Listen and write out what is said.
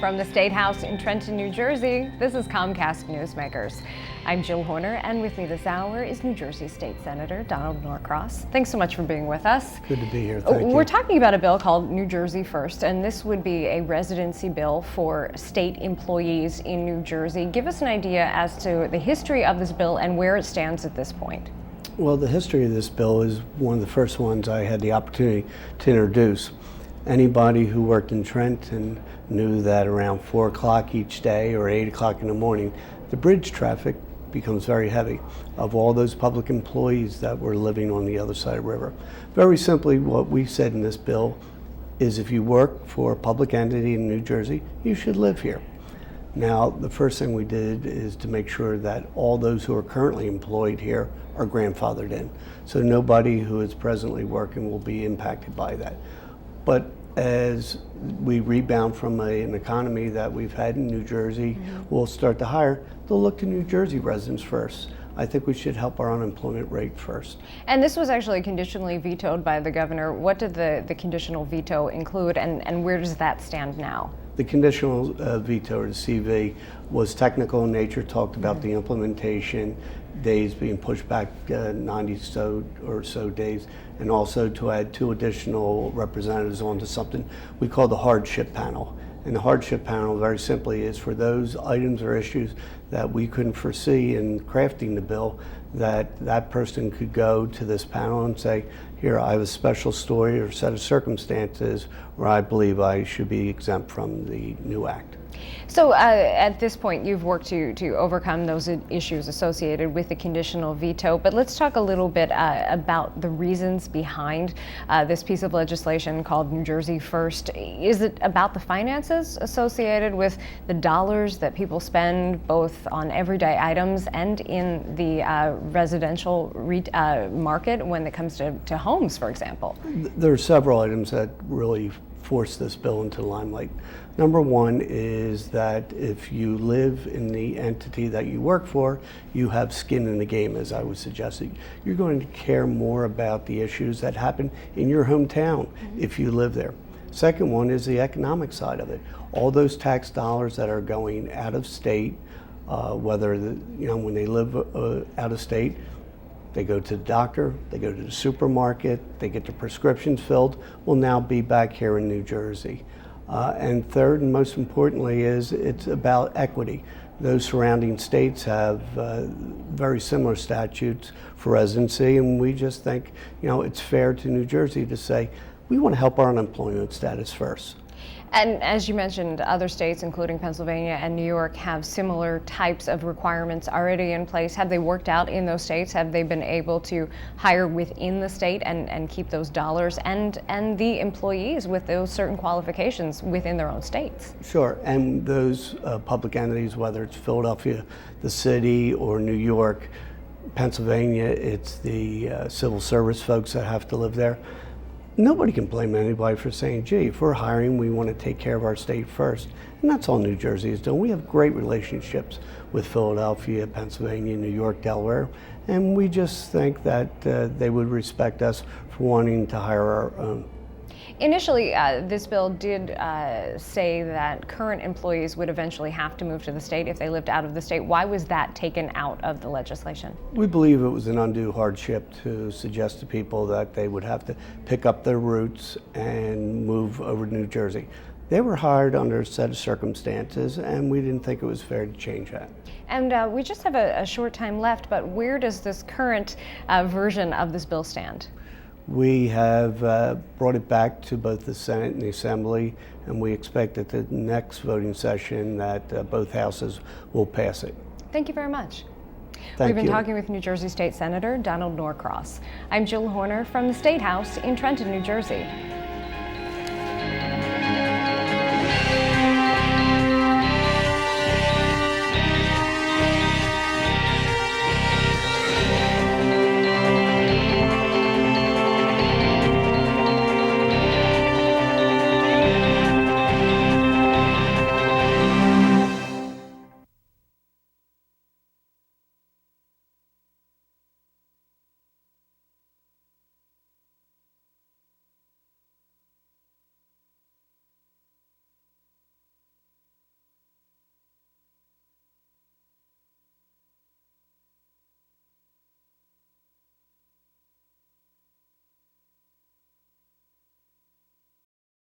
From the State House in Trenton, New Jersey, this is Comcast Newsmakers. I'm Jill Horner, and with me this hour is New Jersey State Senator Donald Norcross. Thanks so much for being with us. Good to be here. Thank you. We're talking about a bill called New Jersey First, and this would be a residency bill for state employees in New Jersey. Give us an idea as to the history of this bill and where it stands at this point. Well, the history of this bill is one of the first ones I had the opportunity to introduce. Anybody who worked in Trenton knew that around 4 o'clock each day or 8 o'clock in the morning, the bridge traffic becomes very heavy of all those public employees that were living on the other side of the river. Very simply, what we said in this bill is if you work for a public entity in New Jersey, you should live here. Now, the first thing we did is to make sure that all those who are currently employed here are grandfathered in. So nobody who is presently working will be impacted by that. But as we rebound from an economy that we've had in New Jersey, we'll start to hire, they'll look to New Jersey residents first. I think we should help our unemployment rate first. And this was actually conditionally vetoed by the governor. What did the conditional veto include, and where does that stand now? The conditional veto, or the CV, was technical in nature, talked about the implementation days being pushed back 90 or so days, and also to add 2 additional representatives onto something we call the hardship panel. And the hardship panel, very simply, is for those items or issues that we couldn't foresee in crafting the bill, that person could go to this panel and say, here, I have a special story or set of circumstances where I believe I should be exempt from the new act. So at this point, you've worked to overcome those issues associated with the conditional veto, but let's talk a little bit about the reasons behind this piece of legislation called New Jersey First. Is it about the finances associated with the dollars that people spend both on everyday items and in the residential market when it comes to homes, for example? There are several items that really force this bill into the limelight. Number one is that if you live in the entity that you work for, you have skin in the game, as I was suggesting. You're going to care more about the issues that happen in your hometown if you live there. Second one is the economic side of it. All those tax dollars that are going out of state, whether when they live out of state, they go to the doctor, they go to the supermarket, they get their prescriptions filled, will now be back here in New Jersey. And third, and most importantly, is it's about equity. Those surrounding states have very similar statutes for residency, and we just think, it's fair to New Jersey to say, we want to help our unemployment status first. And as you mentioned, other states, including Pennsylvania and New York, have similar types of requirements already in place. Have they worked out in those states? Have they been able to hire within the state and keep those dollars and the employees with those certain qualifications within their own states? Sure, and those public entities, whether it's Philadelphia, the city, or New York, Pennsylvania, it's the civil service folks that have to live there. Nobody can blame anybody for saying, gee, if we're hiring, we want to take care of our state first. And that's all New Jersey is doing. We have great relationships with Philadelphia, Pennsylvania, New York, Delaware, and we just think that they would respect us for wanting to hire our own. Initially, this bill did say that current employees would eventually have to move to the state if they lived out of the state. Why was that taken out of the legislation? We believe it was an undue hardship to suggest to people that they would have to pick up their roots and move over to New Jersey. They were hired under a set of circumstances, and we didn't think it was fair to change that. And we just have a short time left, but where does this current version of this bill stand? We have brought it back to both the Senate and the Assembly, and we expect at the next voting session that both houses will pass it. Thank you very much. We've been talking with New Jersey State Senator Donald Norcross. I'm Jill Horner from the State House in Trenton, New Jersey.